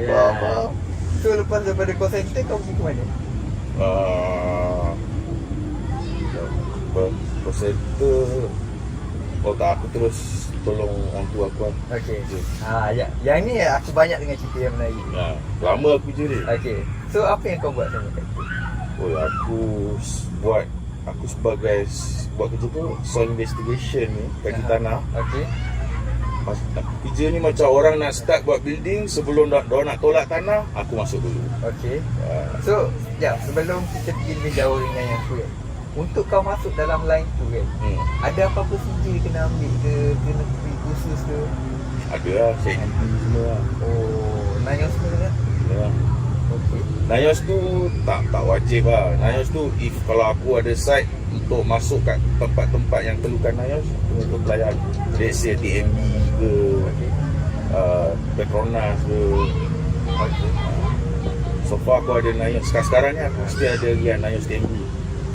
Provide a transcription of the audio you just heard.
Faham. So lepas daripada call center kau pergi ke mana? Center. Oh tak, aku terus tolong orang tua aku lah. Okey. Yang ni aku banyak dengan cerita yang menarik. Lama aku je ni. Okey. So apa yang kau buat sama kat situ? Aku sebagai buat kerja tu soil investigation ni, kaki tanah. Okey. Kerja ni macam orang nak start buat building, sebelum diorang nak tolak tanah, aku masuk dulu. Okey. So, sebelum kita pergi lebih jauh dengan yang tu kan, untuk kau masuk dalam line tu kan, ada apa-apa sijil kena ambil ke, kena pergi khusus ke? Ada lah, check ID semua lah. Oh, Nayos semua kan? Ya. Okey. Nayos tu tak wajib lah. Nayos tu kalau aku ada site untuk masuk kat tempat-tempat yang perlukan Nayos, untuk pelayan. Let's say TMB ke, Petronas ke. So far aku ada Nayos. Sekarang ni aku mesti ada Nayos TMB.